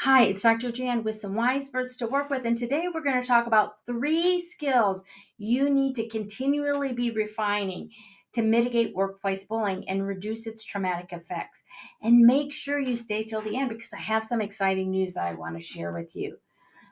Hi, it's Dr. Jan with some wise words to work with. And today we're going to talk about 3 skills you need to continually be refining to mitigate workplace bullying and reduce its traumatic effects. And make sure you stay till the end because I have some exciting news that I want to share with you.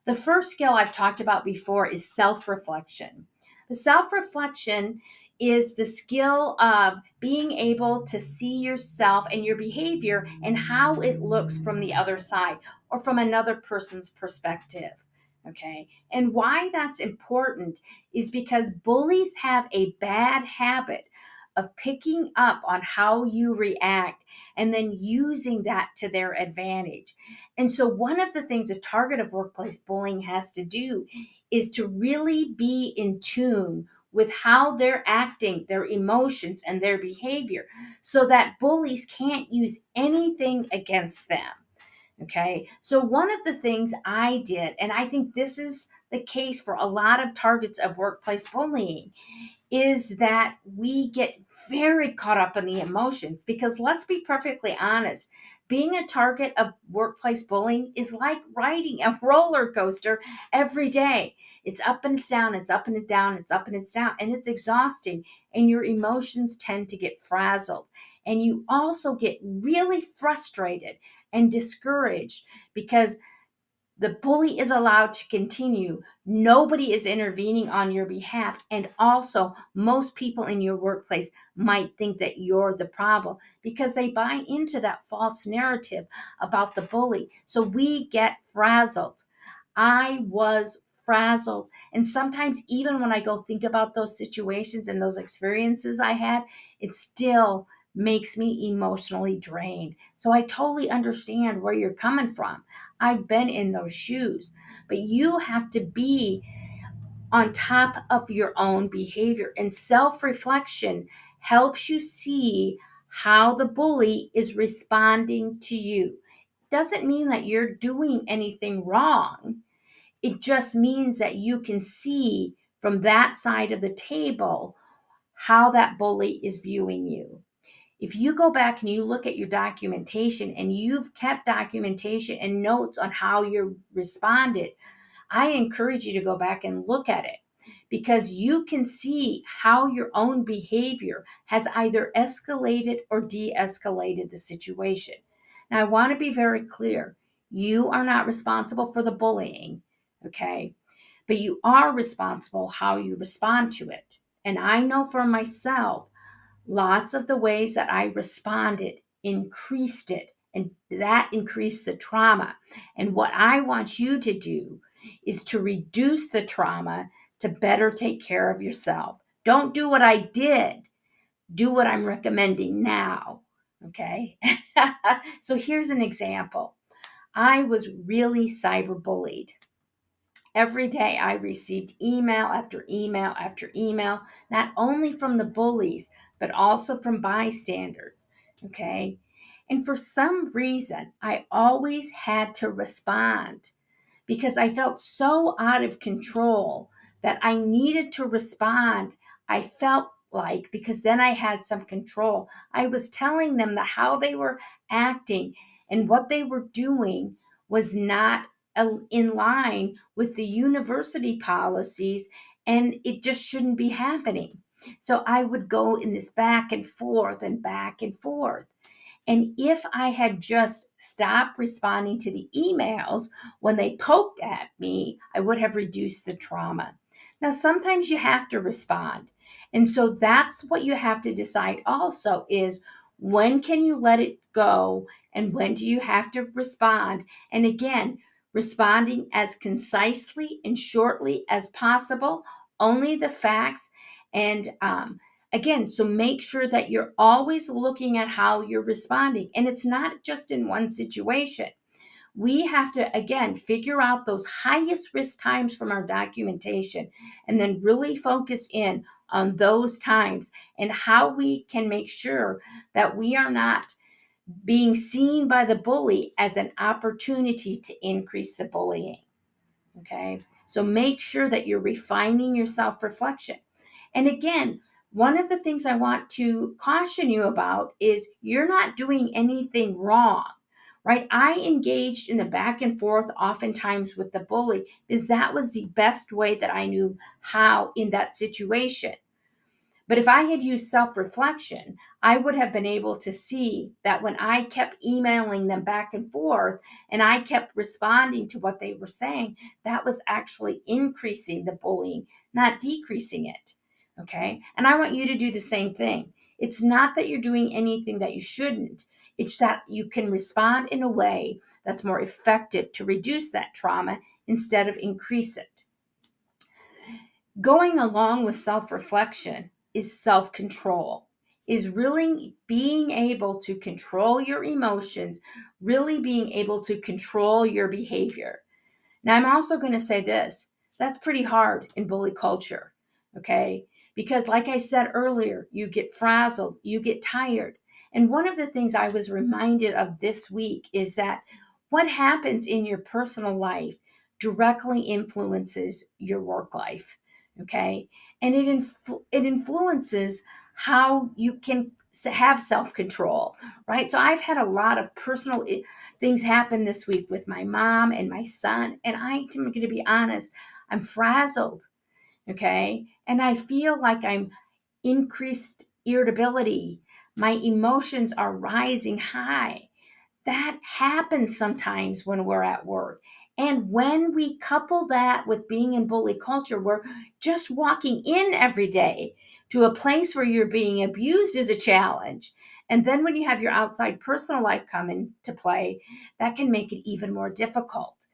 The first skill I've talked about before is self reflection. The self reflection is the skill of being able to see yourself and your behavior and how it looks from the other side or from another person's perspective. Okay. And why that's important is because bullies have a bad habit of picking up on how you react and then using that to their advantage. And so, one of the things a target of workplace bullying has to do is to really be in tune with how they're acting, their emotions, and their behavior so that bullies can't use anything against them. Okay. So, one of the things I did, and I think this is the case for a lot of targets of workplace bullying, is that we get very caught up in the emotions because let's be perfectly honest, being a target of workplace bullying is like riding a roller coaster every day. It's up and it's down, it's up and it's down, it's up and it's down, and it's exhausting. And your emotions tend to get frazzled. And you also get really frustrated and discouraged because the bully is allowed to continue. Nobody is intervening on your behalf. And also, most people in your workplace might think that you're the problem because they buy into that false narrative about the bully. So we get frazzled. I was frazzled. And sometimes, even when I go think about those situations and those experiences I had, it still makes me emotionally drained. So I totally understand where you're coming from. I've been in those shoes, but you have to be on top of your own behavior. And self reflection helps you see how the bully is responding to you. Doesn't mean that you're doing anything wrong. It just means that you can see from that side of the table how that bully is viewing you. If you go back and you look at your documentation and you've kept documentation and notes on how you responded, I encourage you to go back and look at it because you can see how your own behavior has either escalated or de escalated the situation. Now, I want to be very clear, you are not responsible for the bullying, okay? But you are responsible how you respond to it. And I know for myself, lots of the ways that I responded increased it, and that increased the trauma. And what I want you to do is to reduce the trauma to better take care of yourself. Don't do what I did, do what I'm recommending now. Okay. So here's an example. I was really cyberbullied. Every day I received email after email after email, not only from the bullies, but also from bystanders. Okay. And for some reason, I always had to respond because I felt so out of control that I needed to respond. I felt like because then I had some control. I was telling them that how they were acting and what they were doing was not in line with the university policies, and it just shouldn't be happening. So I would go in this back and forth and back and forth. And if I had just stopped responding to the emails when they poked at me, I would have reduced the trauma. Now, sometimes you have to respond. And so that's what you have to decide also is when can you let it go and when do you have to respond? And again, responding as concisely and shortly as possible, only the facts and again, so make sure that you're always looking at how you're responding. And it's not just in one situation. We have to, again, figure out those highest risk times from our documentation and then really focus in on those times and how we can make sure that we are not being seen by the bully as an opportunity to increase the bullying. Okay. So make sure that you're refining your self reflection. And again, one of the things I want to caution you about is you're not doing anything wrong. right? I engaged in the back and forth oftentimes with the bully because that was the best way that I knew how in that situation. But if I had used self reflection, I would have been able to see that when I kept emailing them back and forth and I kept responding to what they were saying, that was actually increasing the bullying, not decreasing it. Okay. And I want you to do the same thing. It's not that you're doing anything that you shouldn't, it's that you can respond in a way that's more effective to reduce that trauma instead of increase it. Going along with self reflection is self control, is really being able to control your emotions, really being able to control your behavior. Now, I'm also going to say this, that's pretty hard in bully culture, okay? Because, like I said earlier, you get frazzled, you get tired. And one of the things I was reminded of this week is that what happens in your personal life directly influences your work life, okay? And it influences how you can have self control, right? So I've had a lot of personal things happen this week with my mom and my son. And I'm going to be honest, I'm frazzled. Okay. And I feel like I'm increased irritability. My emotions are rising high. That happens sometimes when we're at work. And when we couple that with being in bully culture, we're just walking in every day to a place where you're being abused is a challenge. And then when you have your outside personal life come into play, that can make it even more difficult.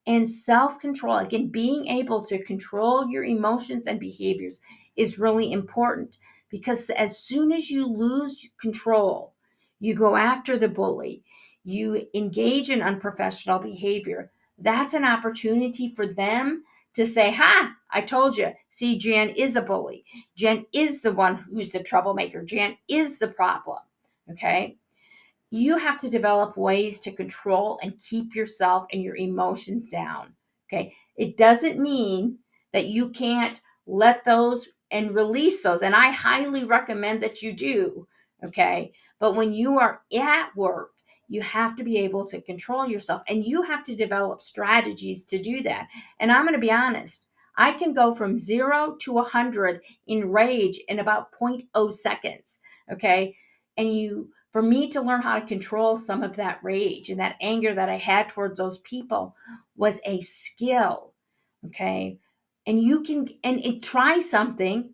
And self control, again, being able to control your emotions and behaviors is really important because as soon as you lose control, you go after the bully, you engage in unprofessional behavior, that's an opportunity for them to say, ha, I told you. See, Jan is a bully. Jan is the one who's the troublemaker. Jan is the problem. Okay. You have to develop ways to control and keep yourself and your emotions down. Okay. It doesn't mean that you can't let those and release those. And I highly recommend that you do. Okay. But when you are at work, you have to be able to control yourself and you have to develop strategies to do that. And I'm going to be honest, I can go from 0 to 100 in rage in about zero point 0.0 seconds. Okay. And for me to learn how to control some of that rage and that anger that I had towards those people was a skill. Okay. And you can, and try something.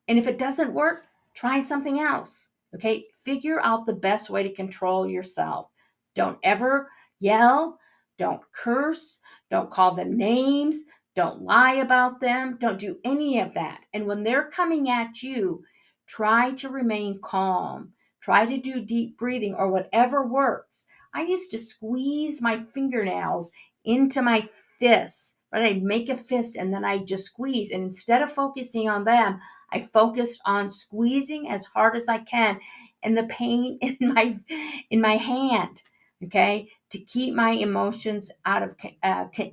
And if it doesn't work, try something else. Okay. Figure out the best way to control yourself. Don't ever yell. Don't curse. Don't call them names. Don't lie about them. Don't do any of that. And when they're coming at you, try to remain calm. Try to do deep breathing or whatever works. I used to squeeze my fingernails into my fists, right? I'd make a fist and then I'd just squeeze. And instead of focusing on them, I focused on squeezing as hard as I can and the pain in my hand, okay, to keep my emotions out of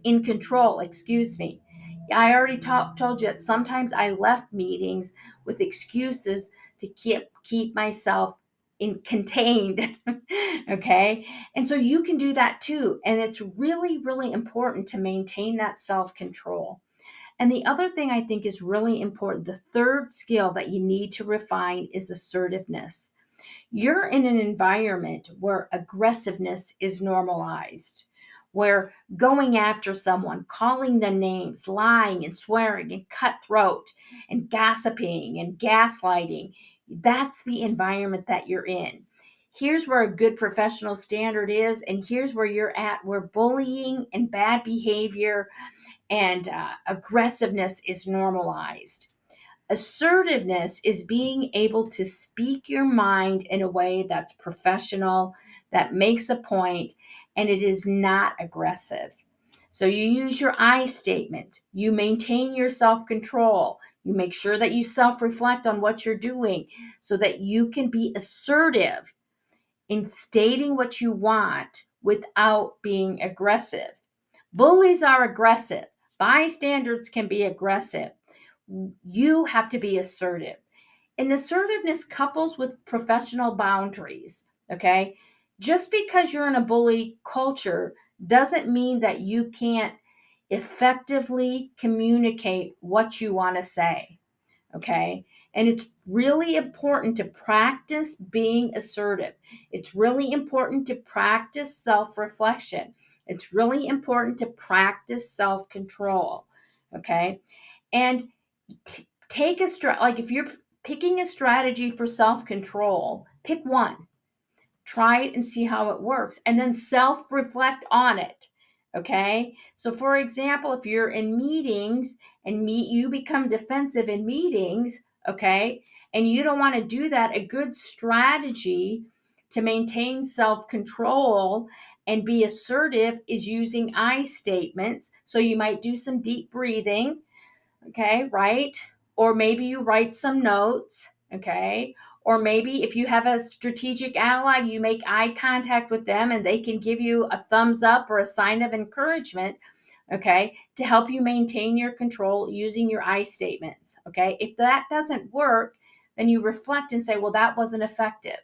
in control. Excuse me. I already told you that sometimes I left meetings with excuses to keep myself contained. Okay. And so you can do that too. And it's really, really important to maintain that self control. And the other thing I think is really important, the third skill that you need to refine is assertiveness. You're in an environment where aggressiveness is normalized, where going after someone, calling them names, lying and swearing and cutthroat and gossiping and gaslighting, that's the environment that you're in. Here's where a good professional standard is, and here's where you're at, where bullying and bad behavior and aggressiveness is normalized. Assertiveness is being able to speak your mind in a way that's professional, that makes a point, and it is not aggressive. So you use your I statement, you maintain your self control, you make sure that you self reflect on what you're doing so that you can be assertive in stating what you want without being aggressive. Bullies are aggressive, bystanders can be aggressive. You have to be assertive. And assertiveness couples with professional boundaries. Okay. Just because you're in a bully culture doesn't mean that you can't effectively communicate what you want to say. Okay. And it's really important to practice being assertive. It's really important to practice self reflection. It's really important to practice self control. Okay. And take like if you're picking a strategy for self control, pick one, try it and see how it works, and then self reflect on it. Okay. So, for example, if you're in meetings and you become defensive in meetings, okay, and you don't want to do that, a good strategy to maintain self control and be assertive is using I statements. So, you might do some deep breathing. Okay, right? Or maybe you write some notes, okay? Or maybe if you have a strategic ally, you make eye contact with them and they can give you a thumbs up or a sign of encouragement, okay, to help you maintain your control using your I statements, okay? If that doesn't work, then you reflect and say, well, that wasn't effective,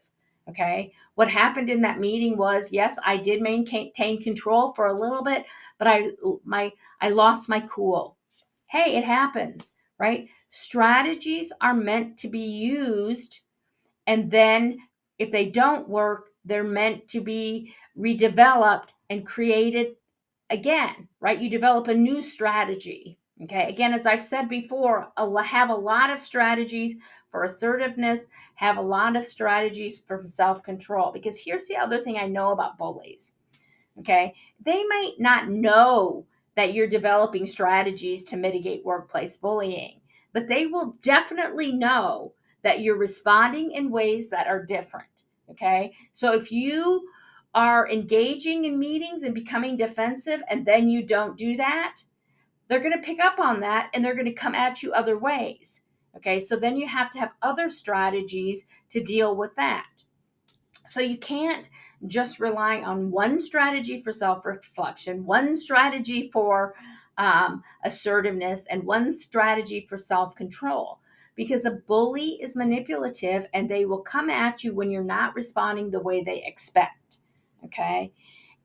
okay? What happened in that meeting was, yes, I did maintain control for a little bit, but I lost my cool. Hey, it happens, right? Strategies are meant to be used, and then if they don't work, they're meant to be redeveloped and created again, right? You develop a new strategy. Okay. Again, as I've said before, have a lot of strategies for assertiveness, have a lot of strategies for self control. Because here's the other thing I know about bullies. Okay. They might not know that you're developing strategies to mitigate workplace bullying, but they will definitely know that you're responding in ways that are different. Okay. So if you are engaging in meetings and becoming defensive and then you don't do that, they're going to pick up on that and they're going to come at you other ways. Okay. So then you have to have other strategies to deal with that. So you can't just rely on one strategy for self-reflection, one strategy for assertiveness, and one strategy for self-control. Because a bully is manipulative and they will come at you when you're not responding the way they expect. Okay.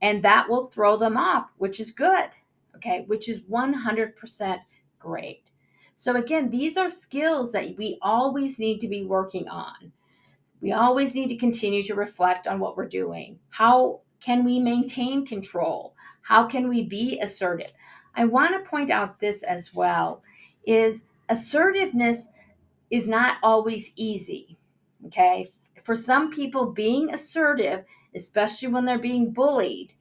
And that will throw them off, which is good. Okay. Which is 100% great. So, again, these are skills that we always need to be working on. We always need to continue to reflect on what we're doing. How can we maintain control? How can we be assertive? I want to point out this as well is assertiveness is not always easy. Okay? For some people, being assertive, especially when they're being bullied,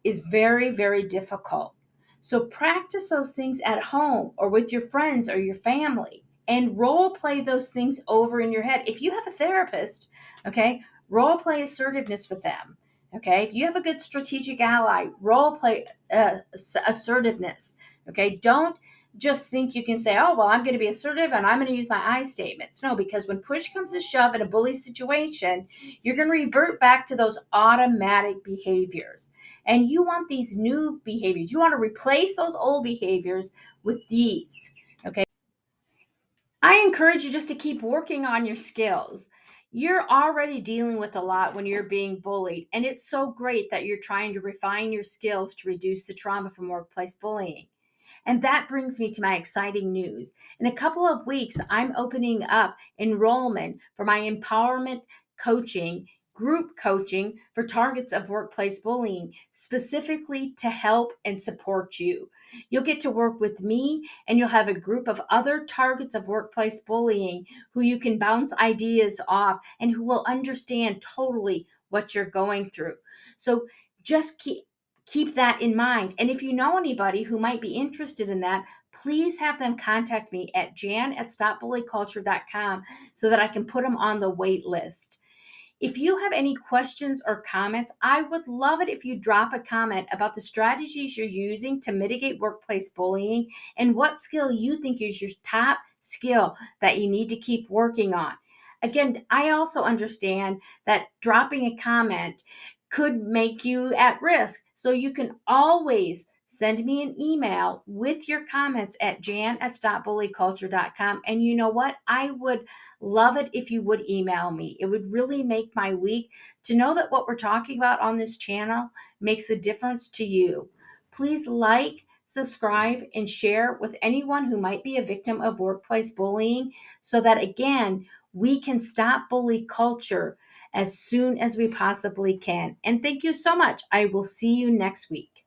is very, very difficult. So practice those things at home or with your friends or your family and role play those things over in your head. If you have a therapist, okay, role play assertiveness with them. Okay, if you have a good strategic ally, role play assertiveness. Okay, don't just think you can say, oh, well, I'm going to be assertive and I'm going to use my I statements. No, because when push comes to shove in a bully situation, you're going to revert back to those automatic behaviors. And you want these new behaviors. You want to replace those old behaviors with these. Okay. I encourage you just to keep working on your skills. You're already dealing with a lot when you're being bullied. And it's so great that you're trying to refine your skills to reduce the trauma from workplace bullying. And that brings me to my exciting news. In a couple of weeks, I'm opening up enrollment for my empowerment coaching, group coaching for targets of workplace bullying, specifically to help and support you. You'll get to work with me and you'll have a group of other targets of workplace bullying who you can bounce ideas off and who will understand totally what you're going through. So just keep that in mind. And if you know anybody who might be interested in that, please have them contact me at jan@stopbullyculture.com so that I can put them on the wait list. If you have any questions or comments, I would love it if you drop a comment about the strategies you're using to mitigate workplace bullying and what skill you think is your top skill that you need to keep working on. Again, I also understand that dropping a comment could make you at risk. So you can always send me an email with your comments at jan@stopbullyculture.com. And you know what? I would love it if you would email me. It would really make my week to know that what we're talking about on this channel makes a difference to you. Please like, subscribe, and share with anyone who might be a victim of workplace bullying so that, again, we can stop bully culture as soon as we possibly can. And thank you so much. I will see you next week.